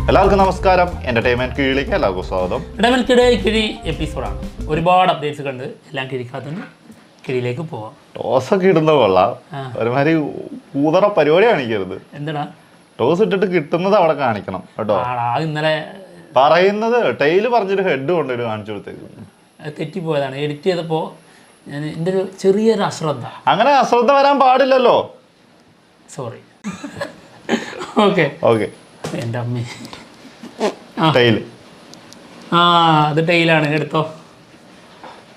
എല്ലാവർക്കും നമസ്കാരം. എന്റർടൈൻമെന്റ് കിഴിയിലേക്ക് എല്ലാവർക്കും സ്വാഗതം. എന്റർടൈൻമെന്റ് കിഴി എപ്പിസോഡാണ്. ഒരുപാട് അപ്ഡേറ്റ്സ് കണ്ട് എല്ലാം കിഴിക്കാത്തുണ്ട്. കിഴിയിലേക്ക് പോവാം. ടോസൊക്കെ ഇടുന്ന കൊള്ളാം. ഒരുമാതിരി കൂതറ പരിപാടി കാണിക്കരുത്. എന്താടാ ടോസ് ഇട്ടിട്ട് കിട്ടുന്നത് അവിടെ കാണിക്കണം കേട്ടോ. ഇന്നലെ പറയുന്നത് ടെയില് പറഞ്ഞൊരു ഹെഡ് കൊണ്ടൊരു കാണിച്ചു കൊടുത്തേക്കുന്നു. തെറ്റിപ്പോയതാണ്. എഡിറ്റ് ചെയ്തപ്പോൾ ഞാൻ എൻ്റെ ഒരു ചെറിയൊരു അശ്രദ്ധ. അങ്ങനെ അശ്രദ്ധ വരാൻ പാടില്ലല്ലോ. സോറി. Okay okay. എൻ്റെ അമ്മ ടെയില് അത് ടെയിലാണ്. എടുത്തോ,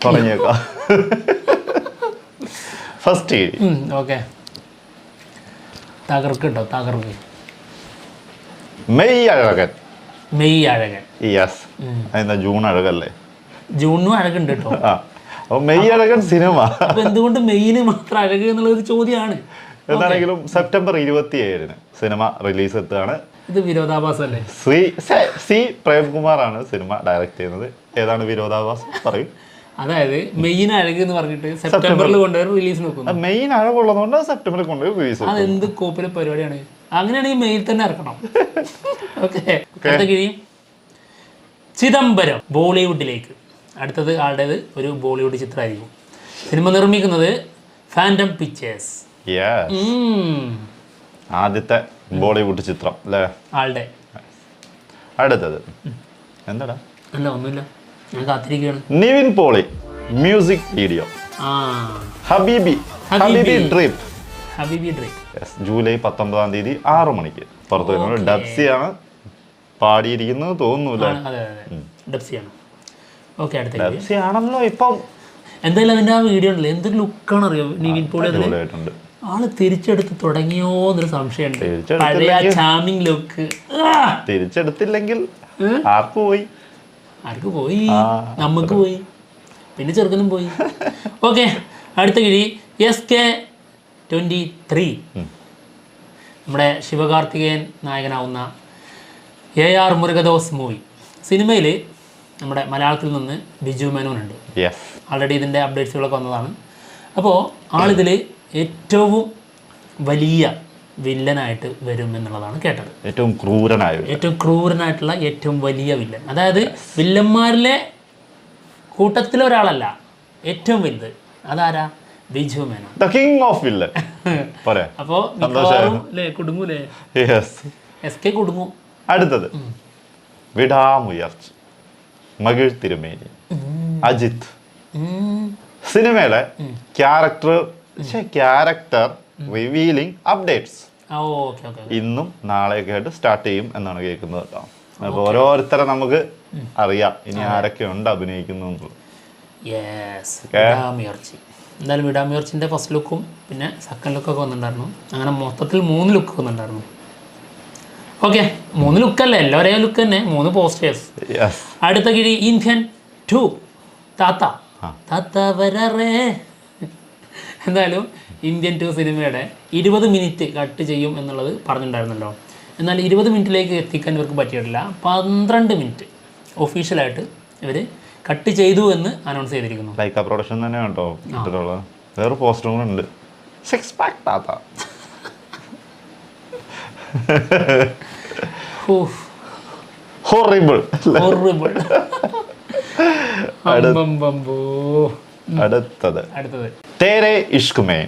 തുടങ്ങിയേക്കാം. First okay. തകർക്ക് കേട്ടോ, തകർക്ക്. മെയ് അഴകൻ. മെയ് അഴകൻ. യെസ്. എന്താ ജൂൺ അഴകല്ലേ? ജൂണിനും അഴകുണ്ട് കേട്ടോ. അപ്പൊ മെയ് അഴകൻ സിനിമ. അപ്പൊ എന്തുകൊണ്ട് മെയ്യിന് മാത്രം അഴക് എന്നുള്ളൊരു ചോദ്യമാണ്. എന്താണെങ്കിലും സെപ്റ്റംബർ 27 സിനിമ റിലീസ് എത്തുകയാണ്. ഇത് വിരോധാഭാസം അല്ലേ? സി പ്രേംകുമാർ ആണ് സിനിമ ഡയറക്ട് ചെയ്യുന്നത്. ഏതാണ് വിരോധാഭാസം പറയും? അതായത് മെയിൻ അഴക് എന്ന് പറഞ്ഞിട്ട് സെപ്റ്റംബറിൽ കൊണ്ടുവരും റിലീസ് നോക്കുന്നു. മെയിൻ അഴകുള്ളതുകൊണ്ട് സെപ്റ്റംബറിൽ കൊണ്ടുവരും റിലീസ്. അത് എന്ത് കോപ്പിലെ പരിപാടിയാണ്? അങ്ങനെയാണെങ്കിൽ മെയിൽ തന്നെ ഇറക്കണം. ഓക്കെ. അടുത്ത കിഴി ചിദംബരം ബോളിവുഡിലേക്ക്. അടുത്തത് ആളുടേത് ഒരു ബോളിവുഡ് ചിത്രമായിരിക്കും. സിനിമ നിർമ്മിക്കുന്നത് ഫാൻറ്റം പിക്ചേഴ്സ്. ആദ്യത്തെ ബോളിവുഡ് ചിത്രം അല്ലേ ആളുടെ. അടുത്തത് എന്താടാ? അല്ല ഒന്നുമില്ല, ഞാൻ കാത്തിരിക്കുകയാണ്. നിവിൻ പോളി മ്യൂസിക് വീഡിയോ ഹബീബി ഡ്രീം. ഹബീബി ഡ്രീം ജൂലൈ 19 6 മണിക്ക് പുറത്തു വരുന്നത്. ഡബ്സിയാണ് പാടിയിരിക്കുന്നത് തോന്നുന്നു. ഡബ്സിയാണ്. ഓക്കെ. അടുത്ത ഡബ്സി ആണല്ലോ ഇപ്പം. എന്തായാലും അതിന്റെ ആ വീഡിയോ ഉണ്ടല്ലോ, എന്തൊരു ലുക്കാണ് അറിയോ നിവിൻ പോളി. അതിൽ ആള് തിരിച്ചെടുത്ത് തുടങ്ങിയോ എന്നൊരു സംശയമുണ്ട്. പഴയ ചാമിങ് ലുക്ക് തിരിച്ചെടുത്തില്ലെങ്കിൽ ആർക്ക് പോയി? നമുക്ക് പോയി, പിന്നെ ചെറുക്കനും പോയി. ഓക്കെ. അടുത്ത കിഴി SK23. നമ്മുടെ ശിവകാർത്തികേയൻ നായകനാവുന്ന AR മുരുകദോസ് മൂവി. സിനിമയിൽ നമ്മുടെ മലയാളത്തിൽ നിന്ന് ബിജു മേനോനുണ്ട്. ആൾറെഡി ഇതിൻ്റെ അപ്ഡേറ്റ്സുകളൊക്കെ വന്നതാണ്. അപ്പോൾ ആളിതിൽ ഏറ്റവും വലിയ വില്ലനായിട്ട് വരും എന്നുള്ളതാണ് കേട്ടത്. ഏറ്റവും ക്രൂരനായിട്ടുള്ള ഏറ്റവും വലിയ വില്ലൻ. അതായത് വില്ലന്മാരിലെ കൂട്ടത്തിലൊരാളല്ല, ഏറ്റവും വലുത്. അതാരാ? Biju Menon, the king of villain. അപ്പോൾ കുടുങ്ങൂലേ? SK കുടുങ്ങും. അടുത്തത് വിടാമുയർച്ച മകിഴ് തിരുമേനി അജിത്ത്. സിനിമയുടെ ക്യാരക്ടർ റിവീലിംഗ് അപ്ഡേറ്റ്സ് ഇന്നും നാളെയൊക്കെ ആയിട്ട് സ്റ്റാർട്ട് ചെയ്യും എന്നാണ് കേൾക്കുന്നത് കേട്ടോ. അപ്പോൾ ഓരോരുത്തരെ നമുക്ക് അറിയാം ഇനി ആരൊക്കെ ഉണ്ട് അഭിനയിക്കുന്നു. എന്തായാലും വിടാമുയർച്ചിൻ്റെ ഫസ്റ്റ് ലുക്കും പിന്നെ സെക്കൻഡ് ലുക്കൊക്കെ വന്നിട്ടുണ്ടായിരുന്നു. അങ്ങനെ മൊത്തത്തിൽ 3 ലുക്ക് വന്നിട്ടുണ്ടായിരുന്നു. ഓക്കെ. 3 ലുക്കല്ലേ, എല്ലാം ഒരേ ലുക്ക് തന്നെ, 3 പോസ്റ്റേഴ്സ്. അടുത്ത കിഴി ഇന്ത്യൻ 2 താത്ത വരറേ. എന്തായാലും ഇന്ത്യൻ 2 സിനിമയുടെ 20 മിനിറ്റ് കട്ട് ചെയ്യും എന്നുള്ളത് പറഞ്ഞിട്ടുണ്ടായിരുന്നല്ലോ. എന്നാൽ 20 മിനിറ്റിലേക്ക് എത്തിക്കാൻ ഇവർക്ക് പറ്റിയിട്ടില്ല. 12 മിനിറ്റ് ഒഫീഷ്യലായിട്ട് ഇവർ കട്ട് ചെയ്തു എന്ന് അനൗൺസ് ചെയ്തിരിക്കുന്നു. ലൈക്ക പ്രൊഡക്ഷൻ തന്നെ കേട്ടോ ഇട്ടിട്ടുള്ളത്. വേറെ പോസ്റ്ററും കൂടെ ഉണ്ട്. 6 പാക്ക് താത്ത. ഹൊറിബിൾ. അടുത്തത് തേരെ ഇഷ്ക് മേ.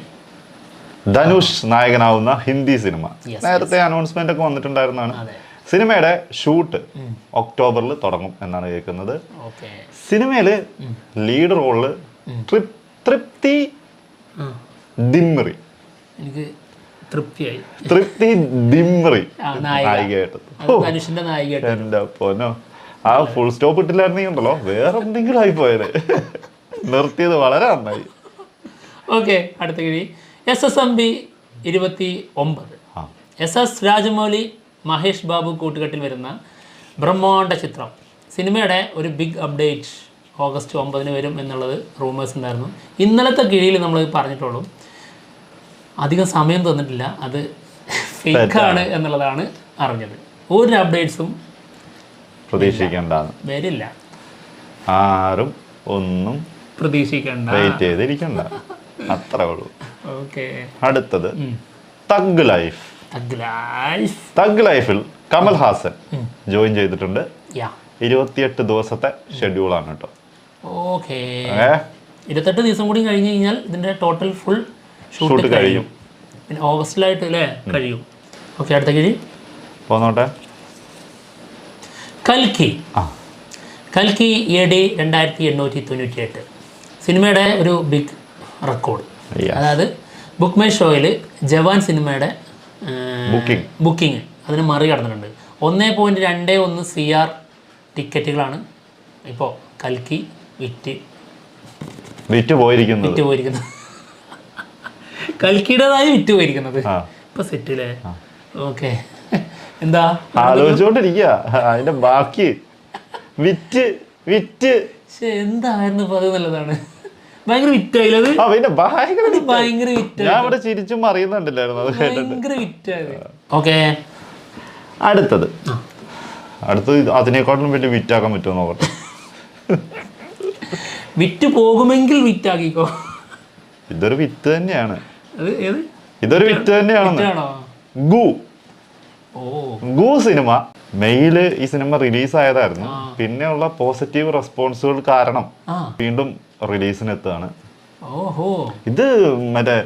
ധനുഷ് നായകനാവുന്ന ഹിന്ദി സിനിമ. നേരത്തെ അനൗൺസ്മെന്റ് ഒക്കെ വന്നിട്ടുണ്ടായിരുന്നതാണ്. സിനിമയുടെ ഷൂട്ട് ഒക്ടോബറിൽ തുടങ്ങും എന്നാണ് കേൾക്കുന്നത്. സിനിമയില് ലീഡ് റോളില് തൃപ്തി ദിമ്രി. തൃപ്തി ദിമ്രി നായികയായിട്ട്. എന്റെ പൊന്നോ, ആ ഫുൾ സ്റ്റോപ്പ് ഇട്ടില്ലായിരുന്നെങ്കിൽ ഉണ്ടല്ലോ വേറെ എന്തെങ്കിലും ആയി പോയത്. നിർത്തിയത് വളരെ നന്നായി. ഓക്കെ. അടുത്ത കിഴി SSMB 29. SS രാജമൗലി മഹേഷ് ബാബു കൂട്ടുകെട്ടിൽ വരുന്ന ബ്രഹ്മാണ്ഡ ചിത്രം. സിനിമയുടെ ഒരു ബിഗ് അപ്ഡേറ്റ് ഓഗസ്റ്റ് 9 വരും എന്നുള്ളത് റൂമേഴ്സ് ഉണ്ടായിരുന്നു. ഇന്നലത്തെ കിഴിയിൽ നമ്മൾ പറഞ്ഞിട്ടുള്ളൂ, അധികം സമയം തന്നിട്ടില്ല, അത് ഫേക്കാണ് എന്നുള്ളതാണ് അറിഞ്ഞത്. ഒരു അപ്ഡേറ്റ്സും പ്രതീക്ഷിക്കേണ്ട വരില്ല. ആരും ഒന്നും പ്രതീക്ഷിക്കണ്ട, വെയിറ്റ് ചെയ്തിരിക്കണ്ട, അത്രേ ഉള്ളൂ. ഓക്കെ. അടുത്തത് തഗ് ലൈഫ്. തഗ് ലൈഫിൽ കമൽ ഹാസൻ ജോയിൻ ചെയ്തിട്ടുണ്ട്. യാ 28 ദിവസത്തെ ഷെഡ്യൂളാണ് കേട്ടോ. ഓക്കെ, 28 ദിവസം കൂടി കഴിഞ്ഞ് കഴിഞ്ഞാൽ ഇതിന്റെ ടോട്ടൽ ഫുൾ ഷൂട്ട് കഴിയും. പിന്നെ ഓഗസ്റ്റിലായിട്ട് അല്ലേ കഴിയും. ഓക്കെ, അടുത്ത കിഴി പോന്നോട്ടെ. കൽക്കി. കൽക്കി AD 2898 സിനിമയുടെ ഒരു ബിഗ് റെക്കോർഡ്. അതായത് ബുക്ക് മൈ ഷോയിൽ ജവാൻ സിനിമയുടെ ബുക്കിംഗ് അതിന് മറികടന്നിട്ടുണ്ട്. 1.21 CR ടിക്കറ്റുകളാണ് ഇപ്പോൾ കൽക്കി വിറ്റ് പോയിരിക്കുന്നത്. കൽക്കിയുടേതായി വിറ്റ് പോയിരിക്കുന്നത് ഇപ്പൊ സെറ്റില്ലേ. ഓക്കെ, എന്താ ആലോചിച്ചോണ്ടിരിക്കുക അതിന്റെ ബാക്കി വിറ്റ് എന്തായിരുന്നു ഇപ്പൊ? അത് നല്ലതാണ്, ഭയങ്കര വിറ്റായത്. ഭയങ്കര വിറ്റ്, ഞാൻ ഇവിടെ ചിരിച്ചും അറിയുന്നുണ്ടല്ലായിരുന്നു അത് കേട്ടിട്ട്. ഭയങ്കര വിറ്റായത്. ഓക്കെ, അടുത്തത് അതിനേക്കാട്ടിലും വലിയ വിറ്റാക്കാൻ പറ്റുമോ നോക്കട്ടെ. വിറ്റ് പോകുമെങ്കിൽ വിറ്റാക്കിക്കോ. ഇതൊരു വിറ്റ് തന്നെയാണ്. ഇതൊരു വിറ്റ് തന്നെയാണ്. ഗു സിനിമ മെയില് ഈ സിനിമ റിലീസ് ആയതായിരുന്നു. പിന്നെയുള്ള പോസിറ്റീവ് റെസ്പോൺസുകൾ കാരണം വീണ്ടും റിലീസിന് എത്തുകയാണ്. ഇത് മറ്റേ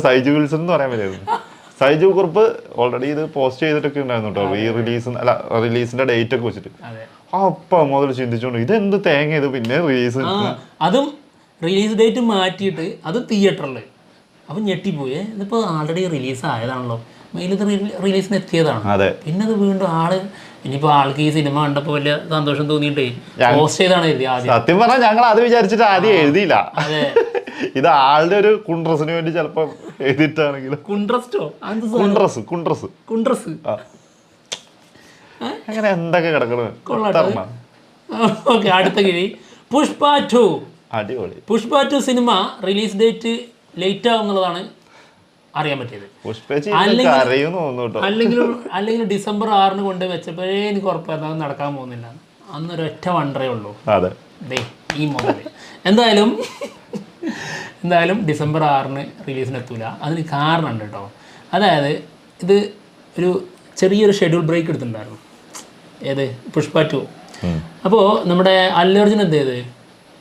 സൈജു വിൽസൺ എന്ന് പറയാൻ പറ്റില്ലായിരുന്നു. സൈജു കുറുപ്പ് ഓൾറെഡി ഇത് പോസ്റ്റ് ചെയ്തിട്ടൊക്കെ ഉണ്ടായിരുന്നു കേട്ടോ, റിലീസിന്റെ ഡേറ്റ് ഒക്കെ വെച്ചിട്ട്. അപ്പം മുതൽ ചിന്തിച്ചോണ്ട് ഇതെന്ത് തേങ്ങ ഇത് പിന്നെ അതും റിലീസ് ഡേറ്റ് മാറ്റിയിട്ട് അത് തിയേറ്ററിൽ. അപ്പം ഞെട്ടിപ്പോയി, ഇതിപ്പോൾ ആൾറെഡി റിലീസ് ആയതാണല്ലോ, മെയിലിത് റിലീസിന് എത്തിയതാണ്. പിന്നെ അത് വീണ്ടും ഇനിയിപ്പോൾ ആൾക്ക് ഈ സിനിമ കണ്ടപ്പോൾ വലിയ സന്തോഷം തോന്നിയിട്ടേ പോസ്റ്റ് ചെയ്താണ് എഴുതി. സത്യം പറഞ്ഞാൽ ഞങ്ങൾ അത് വിചാരിച്ചിട്ട് ആദ്യം എഴുതിയില്ല. ഇത് ആളുടെ ഒരു കുണ്ട്രസിന് വേണ്ടി ചിലപ്പോ എഴുതിയിട്ടാണെങ്കിലും. അങ്ങനെ എന്തൊക്കെ കിടക്കണ. അടുത്ത കിഴി പുഷ്പ 2. അടിപൊളി. Pushpa 2 cinema release date late ആവും എന്നുള്ളതാണ് അറിയാൻ പറ്റിയത്. അല്ലെങ്കിൽ ഡിസംബർ 6 കൊണ്ട് വെച്ചപ്പോഴേ എനിക്ക് ഉറപ്പായിരുന്നു അത് നടക്കാൻ പോകുന്നില്ല. അന്നൊരൊറ്റ വണ്ടറേ ഉള്ളൂ ഈ മുതല്. എന്തായാലും ഡിസംബർ 6 റിലീസിന് എത്തൂല. അതിന് കാരണമുണ്ട് കേട്ടോ. അതായത് ഇത് ഒരു ചെറിയൊരു ഷെഡ്യൂൾ ബ്രേക്ക് എടുത്തിട്ടുണ്ടായിരുന്നു. ഏത് പുഷ്പ 2. അപ്പോൾ നമ്മുടെ അല്ലു അർജുൻ എന്ത് ചെയ്ത്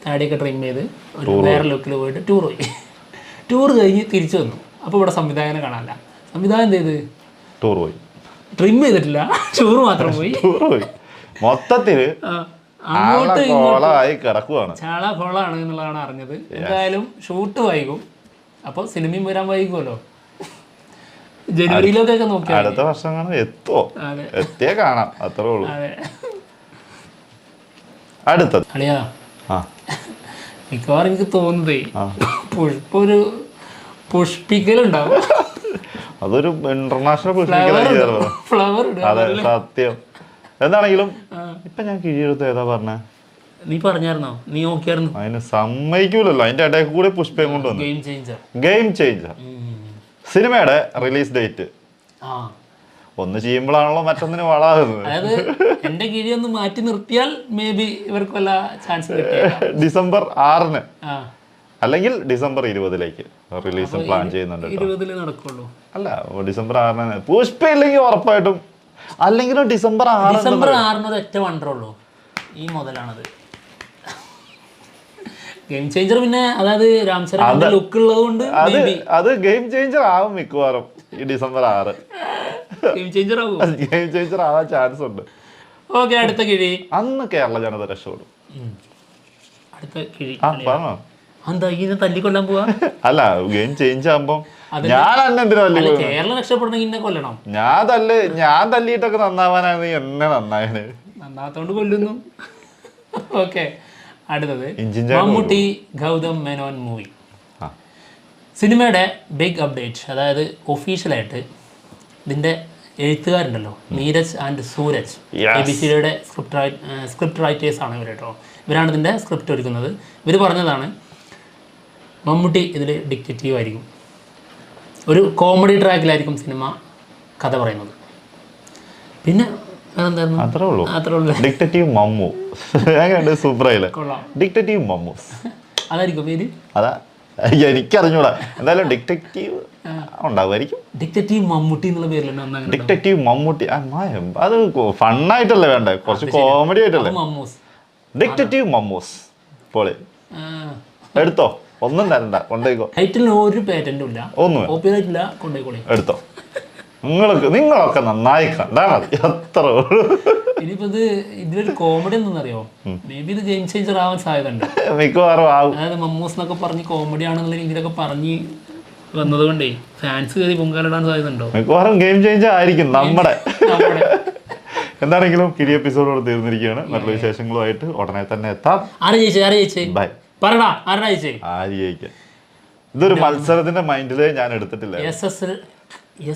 താടിയൊക്കെ ട്രിം ചെയ്ത് ഒരു വേറെ ലുക്കിൽ പോയിട്ട് ടൂർ കഴിഞ്ഞ് തിരിച്ചു വന്നു. അപ്പോൾ ഇവിടെ സംവിധായകനെ കാണാനില്ല. സംവിധായകൻ എന്ത് ചെയ്ത് ട്രിം ചെയ്തിട്ടില്ല, ടൂർ മാത്രം പോയി. മൊത്തത്തില് അങ്ങോട്ട് കിടക്കുവാണ്. ചാള ഫോളാണ് എന്നുള്ളതാണ് അറിഞ്ഞത്. എന്തായാലും ഷൂട്ട് വൈകും, അപ്പോൾ സിനിമയും വരാൻ വൈകുമല്ലോ. ജനുവരിയിലൊക്കെ നോക്കിയാൽ അടുത്ത വർഷം എത്തിയേ കാണാം, അത്രേ ഉള്ളൂ. അടുത്തത് അളിയാ, മിക്കവാറും എനിക്ക് തോന്നുന്നതേ പുഷ്പ ഒരു പുഷ്പിക്കലുണ്ടാവും. അതൊരു ഇന്റർനാഷണൽ ഫ്ലവർ. അതെ, സത്യം. എന്താണെങ്കിലും ഇപ്പൊ ഞാൻ കിഴിയെടുത്ത് ഏതാ പറഞ്ഞ, നീ പറഞ്ഞായിരുന്നോ? നീ നോക്കിയായിരുന്നു? അതിന് സമ്മതിക്കൂലല്ലോ. അതിന്റെ ഇടയിൽ കൂടെ പുഷ്പയും കൊണ്ടുവന്നു. ഗെയിം ചേഞ്ചർ സിനിമയുടെ റിലീസ് ഡേറ്റ് ഒന്ന് ചെയ്യുമ്പോഴാണല്ലോ മറ്റൊന്നിന് വളാകുന്നത്. അതായത് എന്റെ കിഴി ഒന്ന് മാറ്റി നിർത്തിയാൽ മേ ബി ഇവർക്ക് വല്ല ചാൻസ് ഡിസംബർ 6 അല്ലെങ്കിൽ ഡിസംബർ 20 റിലീസ് പ്ലാൻ ചെയ്യുന്നുണ്ട്. 20 നടക്കുള്ളൂ. അല്ല, ഡിസംബർ 6 പുഷ്പ ഇല്ലെങ്കിൽ ഉറപ്പായിട്ടും. അല്ലെങ്കിലും ഡിസംബർ 6 ഒറ്റ വണ്ടർ ഉള്ളൂ, ഈ മുതലാണത്. ഗെയിം ചേഞ്ചർ പിന്നെ അതായത് രാംചരന്റെ ലുക്ക് ഉള്ളത് കൊണ്ട് അത് ഗെയിം ചേഞ്ചർ ആവും മിക്കവാറും ഈ ഡിസംബർ 6. ഗെയിം ചേഞ്ചർ ആവാൻ ചാൻസ് ഉണ്ട്. ഓക്കെ, അടുത്ത കിഴി. അന്ന് കേരള ജനത രക്ഷപ്പെടും. അടുത്ത കിഴി പറഞ്ഞോ? എന്താ ഇതിനെ തല്ലിക്കൊല്ലാൻ പോവാ? അല്ല, ഗെയിം ചേഞ്ച് ആകുമ്പോ ഞാൻ കേരളം രക്ഷപ്പെടണമെങ്കിൽ കൊല്ലണം. ഞാൻ തല്ലിയിട്ടൊക്കെ നന്നാവാനാണ് എന്നെ നന്നായത്. നന്നാത്തോണ്ട് കൊല്ലുന്നു. ഓക്കെ, അടുത്തത് മമ്മൂട്ടി ഗൗതം മേനോൻ മൂവി. സിനിമയുടെ ബിഗ് അപ്ഡേറ്റ്. അതായത് ഒഫീഷ്യലായിട്ട് ഇതിൻ്റെ എഴുത്തുകാരുണ്ടല്ലോ, നീരജ് ആൻഡ് സൂരജ്, ABCയുടെ സ്ക്രിപ്റ്റ് റൈറ്റേഴ്സാണ് ഇവർ കേട്ടോ. ഇവരാണ് ഇതിൻ്റെ സ്ക്രിപ്റ്റ് ഒരുക്കുന്നത്. ഇവർ പറഞ്ഞതാണ് മമ്മൂട്ടി ഇതിൽ ഡിക്റ്റേറ്റീവ് ആയിരിക്കും. ഒരു കോമഡി ട്രാക്കിലായിരിക്കും സിനിമ കഥ പറയുന്നത്. പിന്നെ അത്രേ ഉള്ളൂ. ഡിക്റ്റേറ്റീവ് മമ്മു. സൂപ്പറായില്ലേ? ഡിക്റ്റേറ്റീവ് മമ്മൂസ്. അതായിരിക്കും പേര്. അതാ എനിക്കറിഞ്ഞൂടാ. എന്തായാലും ഡിറ്റക്റ്റീവ് ഉണ്ടാവുമായിരിക്കും. ഡിറ്റക്റ്റീവ് മമ്മൂട്ടി എന്നുള്ള പേരിലാണ്. ഡിറ്റക്റ്റീവ് മമ്മൂട്ടി അത് ഫണ്ണായിട്ടല്ലേ വേണ്ടേ, കുറച്ച് കോമഡി ആയിട്ടല്ലേ. മമ്മൂസ്, ഡിറ്റക്റ്റീവ് മമ്മൂസ് പൊളി. എടുത്തോ, ഒന്നും തരണ്ട, കൊണ്ടുപോയിക്കോ. ടൈറ്റിലിന് ഒരു പേറ്റന്റും ഇല്ല, ഒന്നും കോപ്പിറൈറ്റ് ഇല്ല, കൊണ്ടുപോയിക്കോളി. എടുത്തോ. നിങ്ങളൊക്കെ നന്നായി കണ്ടാ മതി, അത്ര. ഇനിയിപ്പോ ഇതിലൊരു കോമഡി എന്തെന്നറിയോ, മേ ബി ഇത് ഗെയിം ചേഞ്ചർ ആവാൻ സാധ്യത ഉണ്ട് മിക്കവാറും ആവും. അതായത് മമ്മൂസ് എന്നൊക്കെ പറഞ്ഞ് കോമഡി ആണെന്നുള്ള രീതിയിലൊക്കെ പറഞ്ഞ് വന്നത് കൊണ്ടേ ഫാൻസ് കയറി പൊങ്കാലിടാൻ സാധ്യത ഉണ്ടോ? മിക്കവാറും ഗെയിം ചേഞ്ചർ ആയിരിക്കും നമ്മുടെ. എന്താണെങ്കിലും കിരി എപ്പിസോഡോട് തീർന്നിരിക്കുകയാണ്. മറ്റുള്ള വിശേഷങ്ങളുമായിട്ട് ഉടനെ തന്നെ എത്താം. ബൈ. പറടാ, ആരാ ജയിച്ചേ? ആര് ജയിക്കാൻ? ഇതൊരു മത്സരത്തിന്റെ മൈൻഡില് ഞാൻ എടുത്തിട്ടില്ല.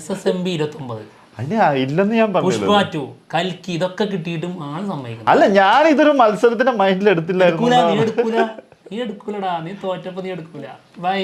SSMB 29 ഇല്ലെന്ന് ഞാൻ പറഞ്ഞു. പുഷ്പ 2, കൽക്കി ഇതൊക്കെ കിട്ടിയിട്ടും ആള് സമ്മതിക്കണം. അല്ല, ഞാൻ ഇതൊരു മത്സരത്തിന്റെ മൈൻഡിൽ എടുത്തില്ലായിരുന്നു. നീ എടുക്കൂലടാ, നീ തോറ്റപ്പോ നീ എടുക്കൂല. ബൈ.